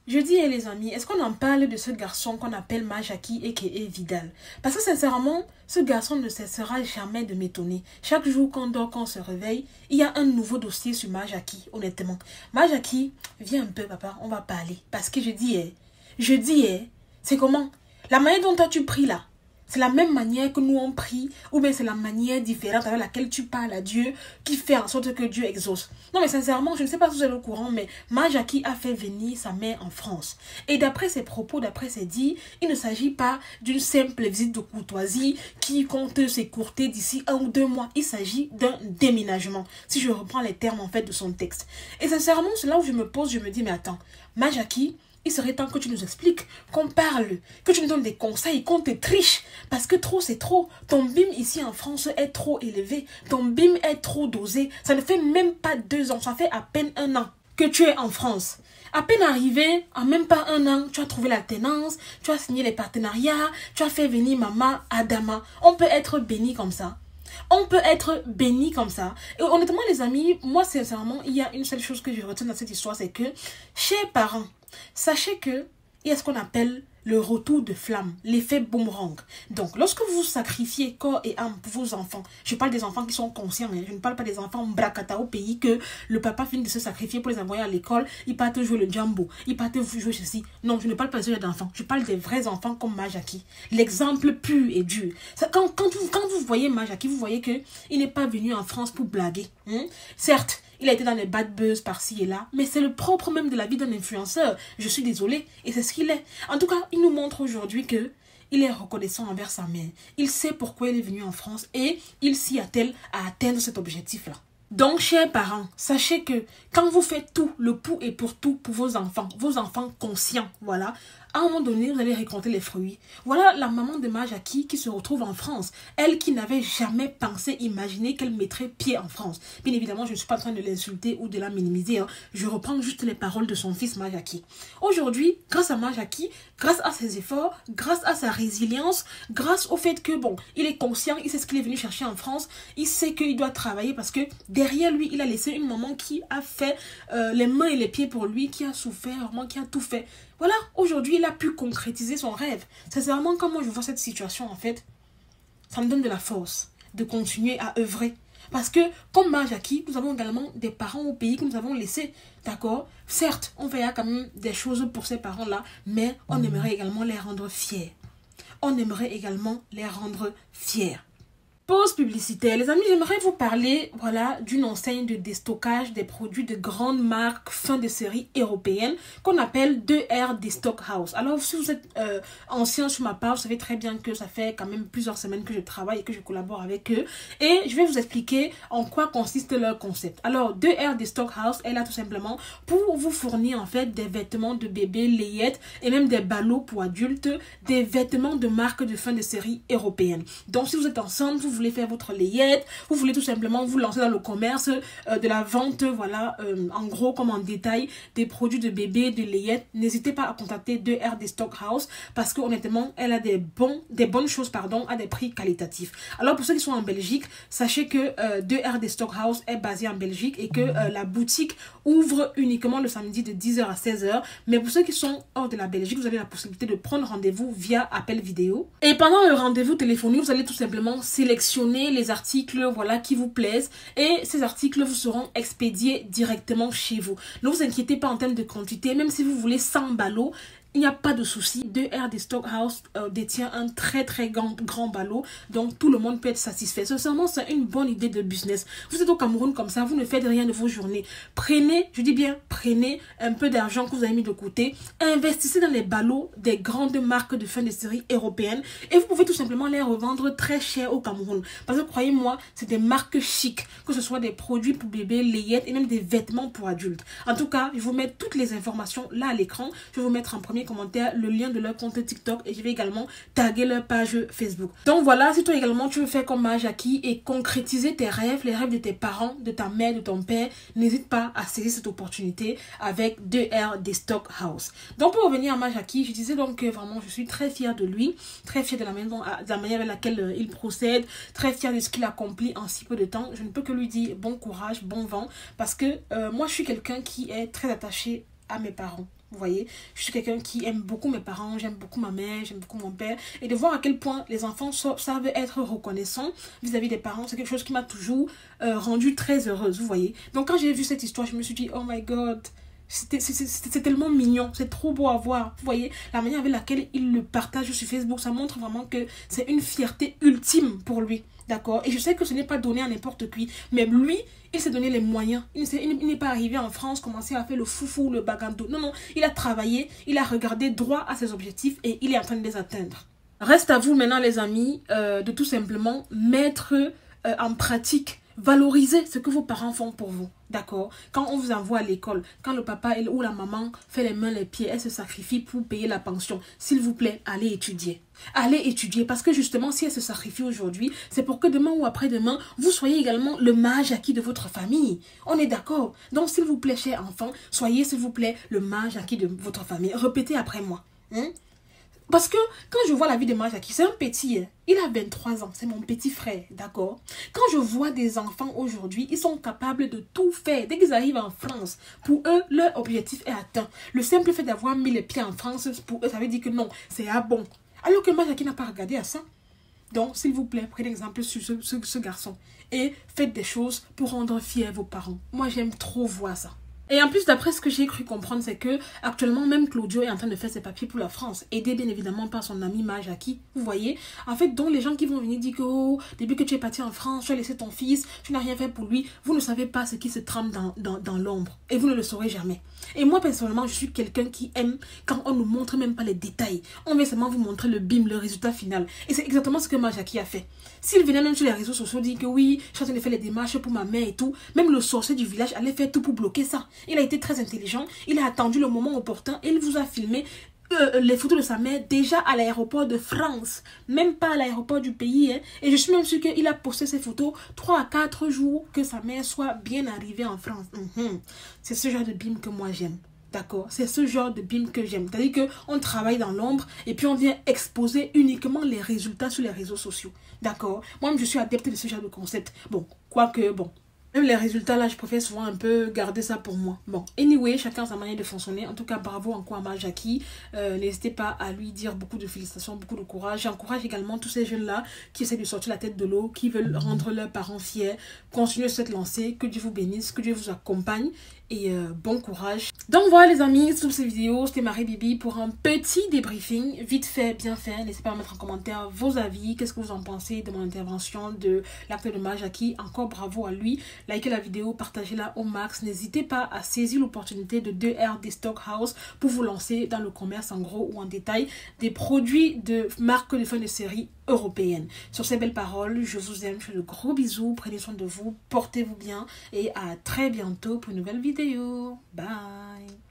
Je dis, les amis, est-ce qu'on en parle de ce garçon qu'on appelle Majaki et qui est Vidal? Parce que sincèrement, ce garçon ne cessera jamais de m'étonner. Chaque jour qu'on dort, qu'on se réveille, il y a un nouveau dossier sur Majaki, honnêtement. Majaki, viens un peu, papa, on va parler. Parce que je dis, c'est comment? La manière dont toi tu pries là, c'est la même manière que nous on prie, ou bien c'est la manière différente avec laquelle tu parles à Dieu qui fait en sorte que Dieu exauce. Non mais sincèrement, je ne sais pas si vous êtes au courant, mais Majaki a fait venir sa mère en France. Et d'après ses propos, d'après ses dits, il ne s'agit pas d'une simple visite de courtoisie qui compte s'écourter d'ici 1 ou 2 mois. Il s'agit d'un déménagement, si je reprends les termes en fait de son texte. Et sincèrement, c'est là où je me pose, je me dis, mais attends, Majaki, il serait temps que tu nous expliques, qu'on parle, que tu nous donnes des conseils, qu'on te triche. Parce que trop, c'est trop. Ton BIM ici en France est trop élevé. Ton BIM est trop dosé. Ça ne fait même pas 2 ans. Ça fait à peine 1 an que tu es en France. À peine arrivé, en même pas 1 an, tu as trouvé l'alternance, tu as signé les partenariats, tu as fait venir maman Adama. On peut être béni comme ça. On peut être béni comme ça. Et honnêtement, les amis, moi, sincèrement, il y a une seule chose que je retiens dans cette histoire, c'est que, chers parents, sachez que il y a ce qu'on appelle le retour de flamme, l'effet boomerang. Donc, lorsque vous sacrifiez corps et âme pour vos enfants, je parle des enfants qui sont conscients, je ne parle pas des enfants bracata au pays que le papa finit de se sacrifier pour les envoyer à l'école, ils partent jouer le jambo, ils partent jouer ceci. Non, je ne parle pas de ce genre d'enfants, je parle des vrais enfants comme Majaki. L'exemple pur et dur. Quand vous voyez Majaki, vous voyez qu'il n'est pas venu en France pour blaguer. Certes, il a été dans les bad buzz par-ci et là, mais c'est le propre même de la vie d'un influenceur. Je suis désolée, et c'est ce qu'il est. En tout cas, il nous montre aujourd'hui que il est reconnaissant envers sa mère. Il sait pourquoi il est venu en France et il s'y attelle à atteindre cet objectif-là. Donc, chers parents, sachez que quand vous faites tout, le pour et pour tout pour vos enfants conscients, voilà, à un moment donné, vous allez récolter les fruits. Voilà la maman de Majaki qui se retrouve en France. Elle qui n'avait jamais pensé, imaginé qu'elle mettrait pied en France. Bien évidemment, je ne suis pas en train de l'insulter ou de la minimiser. Je reprends juste les paroles de son fils Majaki. Aujourd'hui, grâce à Majaki, grâce à ses efforts, grâce à sa résilience, grâce au fait que, bon, il est conscient, il sait ce qu'il est venu chercher en France, il sait qu'il doit travailler parce que derrière lui, il a laissé une maman qui a fait les mains et les pieds pour lui, qui a souffert, vraiment, qui a tout fait. Voilà, aujourd'hui, il a pu concrétiser son rêve. Sincèrement, quand moi je vois cette situation, en fait, ça me donne de la force de continuer à œuvrer. Parce que, comme Majaki, nous avons également des parents au pays que nous avons laissés. D'accord? Certes, on verra quand même des choses pour ces parents-là, mais on aimerait également les rendre fiers. On aimerait également les rendre fiers. Pause publicitaire. Les amis, j'aimerais vous parler, voilà, d'une enseigne de déstockage des produits de grandes marques fin de série européennes qu'on appelle 2R Destock House. Alors, si vous êtes ancien sur ma part, vous savez très bien que ça fait quand même plusieurs semaines que je travaille et que je collabore avec eux. Et je vais vous expliquer en quoi consiste leur concept. Alors, 2R Destock House est là tout simplement pour vous fournir en fait des vêtements de bébés, layettes et même des ballots pour adultes, des vêtements de marques de fin de série européennes. Donc, si vous êtes ensemble, vous voulez faire votre layette, vous voulez tout simplement vous lancer dans le commerce de la vente, voilà, en gros comme en détail des produits de bébé, de layette, n'hésitez pas à contacter 2R Destock House parce que honnêtement, elle a des bonnes choses à des prix qualitatifs. Alors pour ceux qui sont en Belgique, sachez que 2R Destock House est basé en Belgique et que la boutique ouvre uniquement le samedi de 10h à 16h. Mais pour ceux qui sont hors de la Belgique, vous avez la possibilité de prendre rendez-vous via appel vidéo. Et pendant le rendez-vous téléphonique, vous allez tout simplement sélectionner les articles, voilà, qui vous plaisent. Et ces articles vous seront expédiés directement chez vous. Ne vous inquiétez pas en termes de quantité. Même si vous voulez 100 ballots, il n'y a pas de souci. 2R Destock House détient un très grand ballot. Donc tout le monde peut être satisfait. Sincèrement, c'est une bonne idée de business. Vous êtes au Cameroun comme ça, vous ne faites rien de vos journées. Prenez, je dis bien, prenez un peu d'argent que vous avez mis de côté. Investissez dans les ballots des grandes marques de fin de série européennes. Et vous pouvez tout simplement les revendre très cher au Cameroun. Parce que croyez-moi, c'est des marques chics. Que ce soit des produits pour bébés, layettes et même des vêtements pour adultes. En tout cas, je vous mets toutes les informations là à l'écran. Je vais vous mettre en premier commentaire le lien de leur compte TikTok et je vais également taguer leur page Facebook. Donc voilà, si toi également tu veux faire comme Majaki et concrétiser tes rêves, les rêves de tes parents, de ta mère, de ton père, n'hésite pas à saisir cette opportunité avec 2R Destock House. Donc pour revenir à Majaki, je disais donc que vraiment je suis très fière de lui, très fière de la manière avec laquelle il procède, très fière de ce qu'il accomplit en si peu de temps. Je ne peux que lui dire bon courage, bon vent, parce que moi je suis quelqu'un qui est très attaché à mes parents. Vous voyez, je suis quelqu'un qui aime beaucoup mes parents, j'aime beaucoup ma mère, j'aime beaucoup mon père. Et de voir à quel point les enfants savent être reconnaissants vis-à-vis des parents, c'est quelque chose qui m'a toujours rendue très heureuse, vous voyez. Donc quand j'ai vu cette histoire, je me suis dit, oh my God, c'est tellement mignon, c'est trop beau à voir. Vous voyez, la manière avec laquelle il le partage sur Facebook, ça montre vraiment que c'est une fierté ultime pour lui. D'accord? Et je sais que ce n'est pas donné à n'importe qui. Mais lui, il s'est donné les moyens. Il n'est pas arrivé en France, commencer à faire le foufou, le bagando. Non, non. Il a travaillé, il a regardé droit à ses objectifs et il est en train de les atteindre. Reste à vous maintenant, les amis, de tout simplement mettre en pratique, valoriser ce que vos parents font pour vous. D'accord? Quand on vous envoie à l'école, quand le papa ou la maman fait les mains, les pieds, elle se sacrifie pour payer la pension. S'il vous plaît, allez étudier. Allez étudier parce que justement, si elle se sacrifie aujourd'hui, c'est pour que demain ou après-demain, vous soyez également le mage acquis de votre famille. On est d'accord? Donc, s'il vous plaît, chers enfants, soyez, s'il vous plaît, le mage acquis de votre famille. Répétez après moi. Parce que quand je vois la vie de Majaki, c'est un petit, il a 23 ans, c'est mon petit frère, d'accord? Quand je vois des enfants aujourd'hui, ils sont capables de tout faire. Dès qu'ils arrivent en France, pour eux, leur objectif est atteint. Le simple fait d'avoir mis les pieds en France, pour eux, ça veut dire que non, c'est à bon. Alors que Majaki n'a pas regardé à ça. Donc, s'il vous plaît, prenez exemple sur ce garçon et faites des choses pour rendre fiers vos parents. Moi, j'aime trop voir ça. Et en plus, d'après ce que j'ai cru comprendre, c'est que actuellement même Claudio est en train de faire ses papiers pour la France, aidé bien évidemment par son ami Majaki, vous voyez. En fait, donc les gens qui vont venir dire que oh, depuis que tu es parti en France, tu as laissé ton fils, tu n'as rien fait pour lui, vous ne savez pas ce qui se trame dans l'ombre et vous ne le saurez jamais. Et moi personnellement, je suis quelqu'un qui aime quand on ne montre même pas les détails. On veut seulement vous montrer le bim, le résultat final. Et c'est exactement ce que Majaki a fait. S'il venait même sur les réseaux sociaux dire que oui, je suis en train de faire les démarches pour ma mère et tout, même le sorcier du village allait faire tout pour bloquer ça. Il a été très intelligent, il a attendu le moment opportun et il vous a filmé les photos de sa mère déjà à l'aéroport de France, même pas à l'aéroport du pays. Et je suis même sûre qu'il a posté ces photos 3 à 4 jours que sa mère soit bien arrivée en France. C'est ce genre de bim que moi j'aime. D'accord? C'est ce genre de bim que j'aime. C'est-à-dire qu'on travaille dans l'ombre et puis on vient exposer uniquement les résultats sur les réseaux sociaux. D'accord? Moi-même, je suis adepte de ce genre de concept. Bon, quoique, bon. Même les résultats, là, je préfère souvent un peu garder ça pour moi. Bon, anyway, chacun sa manière de fonctionner. En tout cas, bravo encore à Majaki. N'hésitez pas à lui dire beaucoup de félicitations, beaucoup de courage. J'encourage également tous ces jeunes-là qui essaient de sortir la tête de l'eau, qui veulent rendre leurs parents fiers. Continuez cette lancée. Que Dieu vous bénisse, que Dieu vous accompagne. Et bon courage. Donc voilà les amis, sur cette vidéo, c'était Marie Bibi pour un petit débriefing, vite fait, bien fait. N'hésitez pas à mettre en commentaire vos avis, qu'est-ce que vous en pensez de mon intervention, de l'acte de Majaki. Encore bravo à lui. Likez la vidéo, partagez-la au max. N'hésitez pas à saisir l'opportunité de 2RD Stockhouse pour vous lancer dans le commerce en gros ou en détail des produits de marque de fin de série européenne. Sur ces belles paroles, je vous aime, je vous fais de gros bisous, prenez soin de vous, portez-vous bien et à très bientôt pour une nouvelle vidéo. Bye.